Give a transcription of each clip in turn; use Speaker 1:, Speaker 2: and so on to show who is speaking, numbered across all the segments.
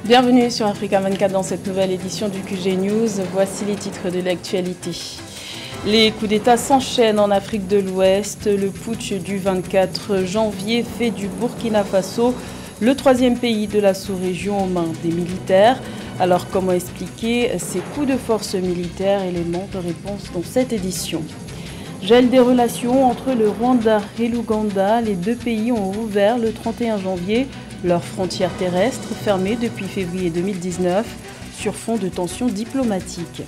Speaker 1: Bienvenue sur Africa 24 dans cette nouvelle édition du QG News. Voici les titres de l'actualité. Les coups d'État s'enchaînent en Afrique de l'Ouest. Le putsch du 24 janvier fait du Burkina Faso le troisième pays de la sous-région aux mains des militaires. Alors comment expliquer ces coups de force militaires? Éléments de réponse dans cette édition. Gel des relations entre le Rwanda et l'Ouganda. Les deux pays ont rouvert le 31 janvier leurs frontières terrestres fermées depuis février 2019 sur fond de tensions diplomatiques.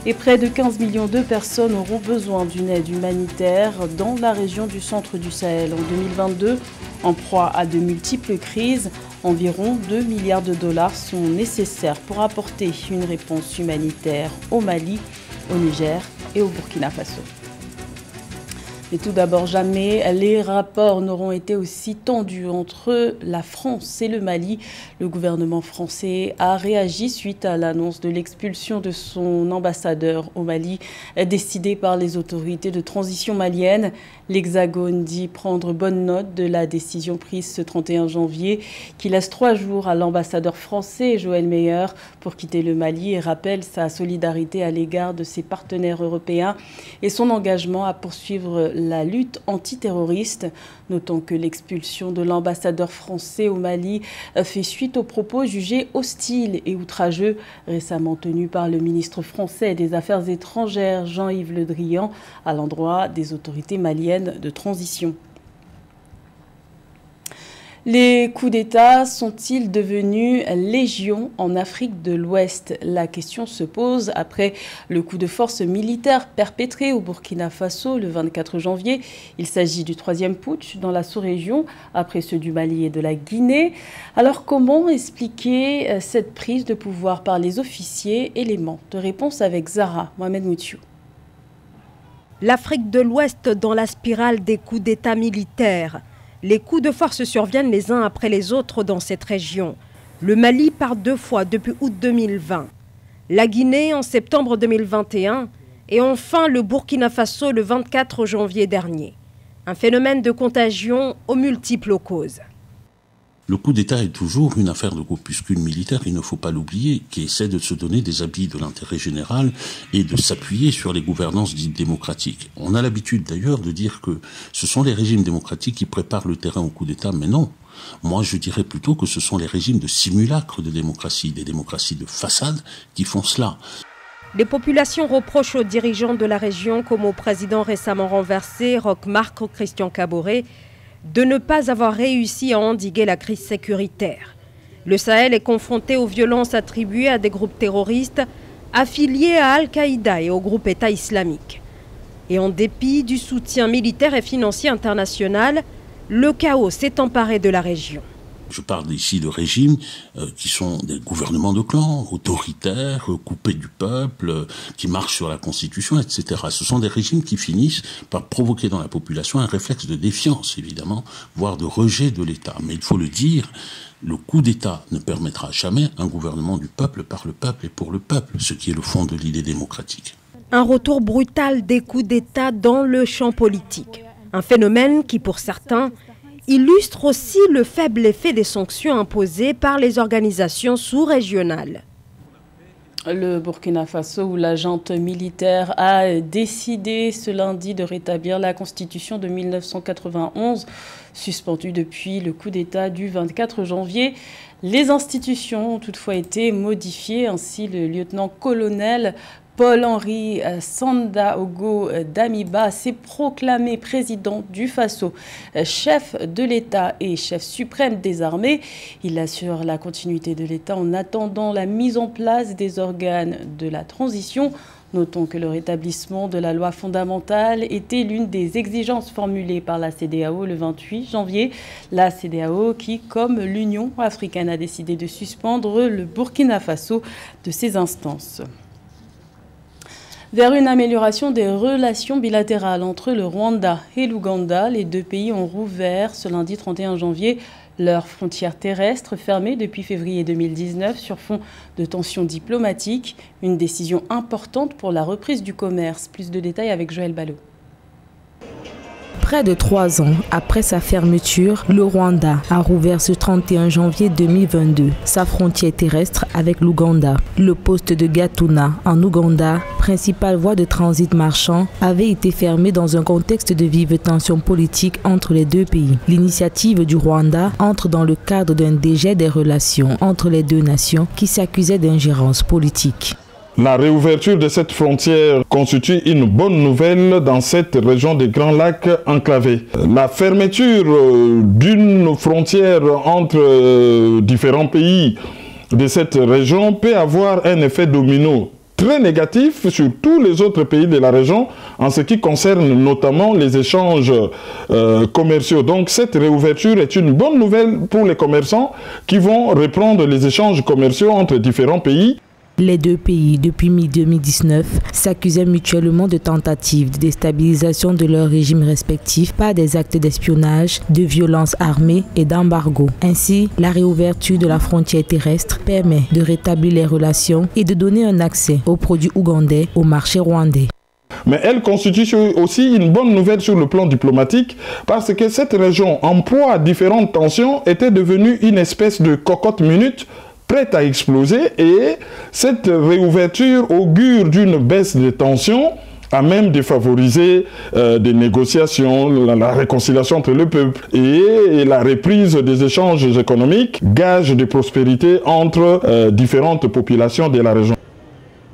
Speaker 1: Et près de 15 millions de personnes auront besoin d'une aide humanitaire dans la région du centre du Sahel en 2022. En proie à de multiples crises, environ 2 milliards de dollars sont nécessaires pour apporter une réponse humanitaire au Mali, au Niger et au Burkina Faso. Mais tout d'abord, jamais les rapports n'auront été aussi tendus entre la France et le Mali. Le gouvernement français a réagi suite à l'annonce de l'expulsion de son ambassadeur au Mali, décidée par les autorités de transition maliennes. L'Hexagone dit prendre bonne note de la décision prise ce 31 janvier, qui laisse 3 jours à l'ambassadeur français Joël Meyer pour quitter le Mali et rappelle sa solidarité à l'égard de ses partenaires européens et son engagement à poursuivre la lutte antiterroriste. Notons que l'expulsion de l'ambassadeur français au Mali fait suite aux propos jugés hostiles et outrageux récemment tenus par le ministre français des Affaires étrangères Jean-Yves Le Drian à l'endroit des autorités maliennes de transition. Les coups d'État sont-ils devenus légion en Afrique de l'Ouest? La question se pose après le coup de force militaire perpétré au Burkina Faso le 24 janvier. Il s'agit du troisième putsch dans la sous-région, après ceux du Mali et de la Guinée. Alors comment expliquer cette prise de pouvoir par les officiers? Éléments de réponse avec Zara Mohamed Moutiou.
Speaker 2: L'Afrique de l'Ouest dans la spirale des coups d'État militaires. Les coups de force surviennent les uns après les autres dans cette région. Le Mali par 2 fois depuis août 2020, la Guinée en septembre 2021 et enfin le Burkina Faso le 24 janvier dernier. Un phénomène de contagion aux multiples causes.
Speaker 3: Le coup d'État est toujours une affaire de groupuscules militaires, il ne faut pas l'oublier, qui essaient de se donner des habits de l'intérêt général et de s'appuyer sur les gouvernances dites démocratiques. On a l'habitude d'ailleurs de dire que ce sont les régimes démocratiques qui préparent le terrain au coup d'État, mais non. Moi, je dirais plutôt que ce sont les régimes de simulacre de démocratie, des démocraties de façade qui font cela.
Speaker 2: Les populations reprochent aux dirigeants de la région, comme au président récemment renversé, Roch Marc Christian Kaboré, de ne pas avoir réussi à endiguer la crise sécuritaire. Le Sahel est confronté aux violences attribuées à des groupes terroristes affiliés à Al-Qaïda et au groupe État islamique. Et en dépit du soutien militaire et financier international, le chaos s'est emparé de la région.
Speaker 3: Je parle ici de régimes qui sont des gouvernements de clans, autoritaires, coupés du peuple, qui marchent sur la Constitution, etc. Ce sont des régimes qui finissent par provoquer dans la population un réflexe de défiance, évidemment, voire de rejet de l'État. Mais il faut le dire, le coup d'État ne permettra jamais un gouvernement du peuple, par le peuple et pour le peuple, ce qui est le fond de l'idée démocratique.
Speaker 2: Un retour brutal des coups d'État dans le champ politique. Un phénomène qui, pour certains, illustre aussi le faible effet des sanctions imposées par les organisations sous-régionales.
Speaker 1: Le Burkina Faso, où la junte militaire a décidé ce lundi de rétablir la constitution de 1991, suspendue depuis le coup d'État du 24 janvier. Les institutions ont toutefois été modifiées, ainsi le lieutenant-colonel Paul-Henri Sandaogo Damiba s'est proclamé président du Faso, chef de l'État et chef suprême des armées. Il assure la continuité de l'État en attendant la mise en place des organes de la transition. Notons que le rétablissement de la loi fondamentale était l'une des exigences formulées par la CEDEAO le 28 janvier. La CEDEAO qui, comme l'Union africaine, a décidé de suspendre le Burkina Faso de ses instances. Vers une amélioration des relations bilatérales entre le Rwanda et l'Ouganda, les deux pays ont rouvert ce lundi 31 janvier leurs frontières terrestres fermées depuis février 2019 sur fond de tensions diplomatiques. Une décision importante pour la reprise du commerce. Plus de détails avec Joël Ballot.
Speaker 4: Près de 3 ans après sa fermeture, le Rwanda a rouvert ce 31 janvier 2022 sa frontière terrestre avec l'Ouganda. Le poste de Gatuna en Ouganda, principale voie de transit marchand, avait été fermé dans un contexte de vive tension politique entre les deux pays. L'initiative du Rwanda entre dans le cadre d'un dégel des relations entre les deux nations qui s'accusaient d'ingérence politique.
Speaker 5: La réouverture de cette frontière constitue une bonne nouvelle dans cette région des Grands Lacs enclavés. La fermeture d'une frontière entre différents pays de cette région peut avoir un effet domino très négatif sur tous les autres pays de la région en ce qui concerne notamment les échanges commerciaux. Donc cette réouverture est une bonne nouvelle pour les commerçants qui vont reprendre les échanges commerciaux entre différents pays.
Speaker 4: Les deux pays, depuis mi-2019, s'accusaient mutuellement de tentatives de déstabilisation de leurs régimes respectifs par des actes d'espionnage, de violence armée et d'embargo. Ainsi, la réouverture de la frontière terrestre permet de rétablir les relations et de donner un accès aux produits ougandais au marché rwandais.
Speaker 5: Mais elle constitue aussi une bonne nouvelle sur le plan diplomatique parce que cette région, en proie à différentes tensions, était devenue une espèce de cocotte minute prête à exploser, et cette réouverture augure d'une baisse des tensions à même de favoriser des négociations, la réconciliation entre le peuple et la reprise des échanges économiques, gage de prospérité entre différentes populations de la région.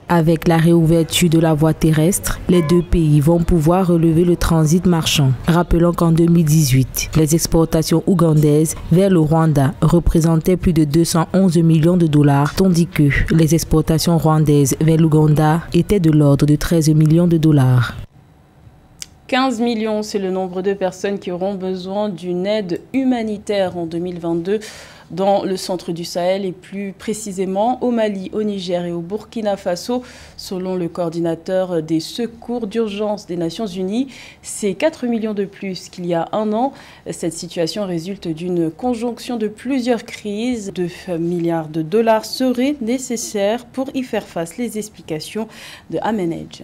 Speaker 4: Avec la réouverture de la voie terrestre, les deux pays vont pouvoir relever le transit marchand. Rappelons qu'en 2018, les exportations ougandaises vers le Rwanda représentaient plus de 211 millions de dollars, tandis que les exportations rwandaises vers l'Ouganda étaient de l'ordre de 13 millions de dollars.
Speaker 1: 15 millions, c'est le nombre de personnes qui auront besoin d'une aide humanitaire en 2022 dans le centre du Sahel et plus précisément au Mali, au Niger et au Burkina Faso. Selon le coordinateur des secours d'urgence des Nations Unies, c'est 4 millions de plus qu'il y a un an. Cette situation résulte d'une conjonction de plusieurs crises. 2 milliards de dollars seraient nécessaires pour y faire face. Les explications de Amenej.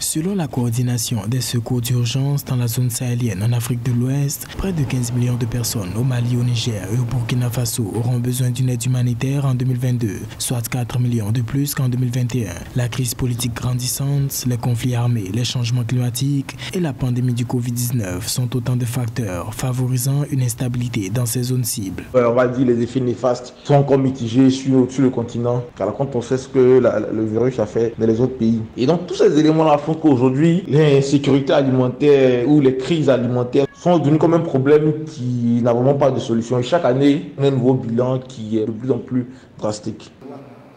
Speaker 6: Selon la coordination des secours d'urgence dans la zone sahélienne en Afrique de l'Ouest, près de 15 millions de personnes au Mali, au Niger et au Burkina Faso auront besoin d'une aide humanitaire en 2022, soit 4 millions de plus qu'en 2021. La crise politique grandissante, les conflits armés, les changements climatiques et la pandémie du Covid-19 sont autant de facteurs favorisant une instabilité dans ces zones cibles.
Speaker 7: On va dire les effets néfastes sont encore mitigés sur le continent, car quand on sait ce que le virus a fait dans les autres pays. Et donc tous ces éléments-là font qu'aujourd'hui, l'insécurité alimentaire ou les crises alimentaires sont devenus comme un problème qui n'a vraiment pas de solution. Et chaque année, on a un nouveau bilan qui est de plus en plus drastique.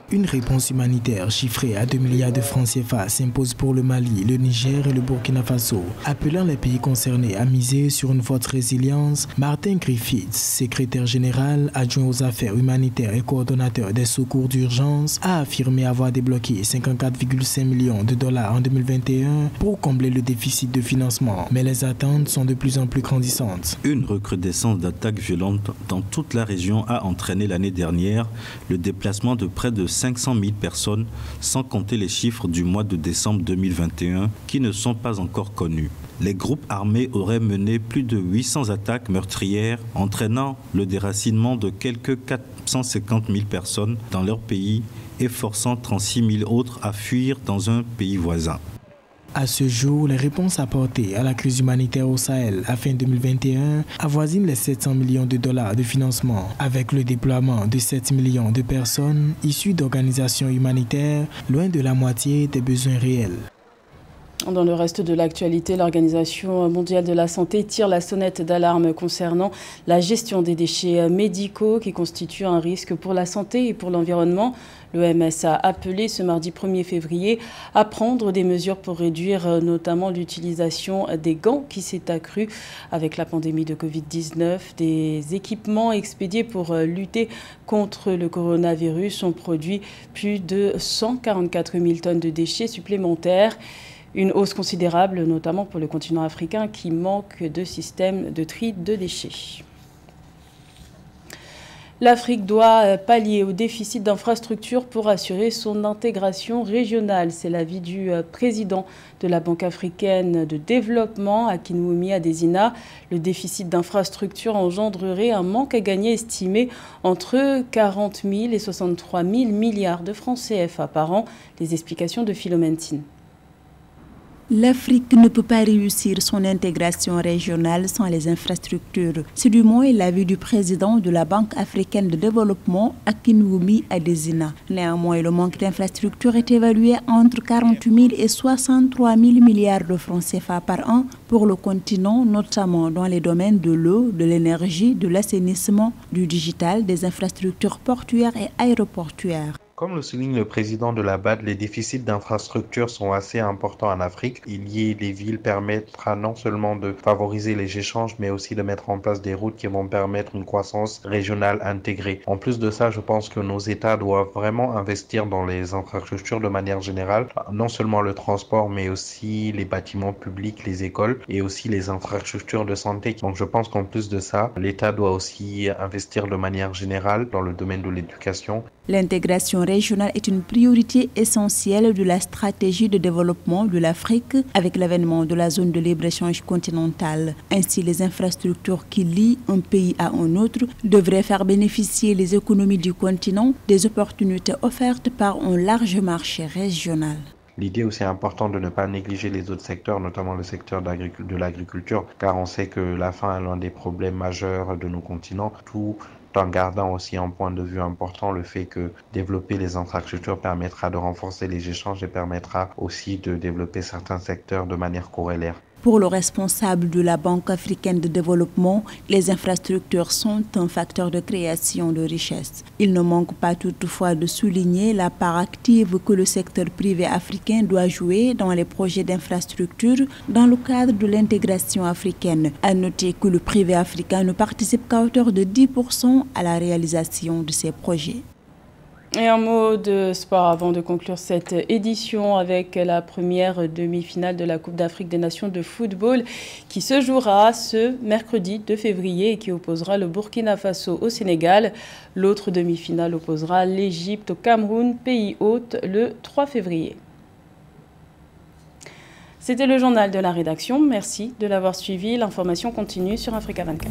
Speaker 6: Une réponse humanitaire chiffrée à 2 milliards de francs CFA s'impose pour le Mali, le Niger et le Burkina Faso. Appelant les pays concernés à miser sur une forte résilience, Martin Griffiths, secrétaire général adjoint aux affaires humanitaires et coordonnateur des secours d'urgence, a affirmé avoir débloqué 54,5 millions de dollars en 2021 pour combler le déficit de financement. Mais les attentes sont de plus en plus grandissantes.
Speaker 8: Une recrudescence d'attaques violentes dans toute la région a entraîné l'année dernière le déplacement de près de 500 000 personnes, sans compter les chiffres du mois de décembre 2021 qui ne sont pas encore connus. Les groupes armés auraient mené plus de 800 attaques meurtrières, entraînant le déracinement de quelques 450 000 personnes dans leur pays et forçant 36 000 autres à fuir dans un pays voisin.
Speaker 6: À ce jour, les réponses apportées à la crise humanitaire au Sahel à fin 2021 avoisinent les 700 millions de dollars de financement, avec le déploiement de 7 millions de personnes issues d'organisations humanitaires, loin de la moitié des besoins réels.
Speaker 1: Dans le reste de l'actualité, l'Organisation mondiale de la santé tire la sonnette d'alarme concernant la gestion des déchets médicaux qui constituent un risque pour la santé et pour l'environnement. L'OMS a appelé ce mardi 1er février à prendre des mesures pour réduire notamment l'utilisation des gants qui s'est accrue avec la pandémie de Covid-19. Des équipements expédiés pour lutter contre le coronavirus ont produit plus de 144 000 tonnes de déchets supplémentaires. Une hausse considérable, notamment pour le continent africain qui manque de système de tri de déchets. L'Afrique doit pallier au déficit d'infrastructures pour assurer son intégration régionale. C'est l'avis du président de la Banque africaine de développement, Akinwumi Adesina. Le déficit d'infrastructures engendrerait un manque à gagner estimé entre 40 000 et 63 000 milliards de francs CFA par an. Les explications de Philomène Tine.
Speaker 9: L'Afrique ne peut pas réussir son intégration régionale sans les infrastructures. C'est du moins l'avis du président de la Banque africaine de développement, Akinwumi Adesina. Néanmoins, le manque d'infrastructures est évalué entre 48 000 et 63 000 milliards de francs CFA par an pour le continent, notamment dans les domaines de l'eau, de l'énergie, de l'assainissement, du digital, des infrastructures portuaires et aéroportuaires.
Speaker 10: Comme le souligne le président de la BAD, les déficits d'infrastructures sont assez importants en Afrique. Y lier les villes permettra non seulement de favoriser les échanges, mais aussi de mettre en place des routes qui vont permettre une croissance régionale intégrée. En plus de ça, je pense que nos États doivent vraiment investir dans les infrastructures de manière générale, non seulement le transport, mais aussi les bâtiments publics, les écoles et aussi les infrastructures de santé. Donc je pense qu'en plus de ça, l'État doit aussi investir de manière générale dans le domaine de l'éducation.
Speaker 9: L'intégration régionale est une priorité essentielle de la stratégie de développement de l'Afrique avec l'avènement de la zone de libre-échange continentale. Ainsi, les infrastructures qui lient un pays à un autre devraient faire bénéficier les économies du continent des opportunités offertes par un large marché régional.
Speaker 10: L'idée aussi importante de ne pas négliger les autres secteurs, notamment le secteur de l'agriculture, car on sait que la faim est l'un des problèmes majeurs de nos continents, tout en gardant aussi un point de vue important le fait que développer les infrastructures permettra de renforcer les échanges et permettra aussi de développer certains secteurs de manière corrélaire.
Speaker 9: Pour le responsable de la Banque africaine de développement, les infrastructures sont un facteur de création de richesse. Il ne manque pas toutefois de souligner la part active que le secteur privé africain doit jouer dans les projets d'infrastructures dans le cadre de l'intégration africaine. À noter que le privé africain ne participe qu'à hauteur de 10% à la réalisation de ces projets.
Speaker 1: Et un mot de sport avant de conclure cette édition avec la première demi-finale de la Coupe d'Afrique des Nations de football qui se jouera ce mercredi 2 février et qui opposera le Burkina Faso au Sénégal. L'autre demi-finale opposera l'Égypte au Cameroun, pays hôte, le 3 février. C'était le journal de la rédaction. Merci de l'avoir suivi. L'information continue sur Africa 24.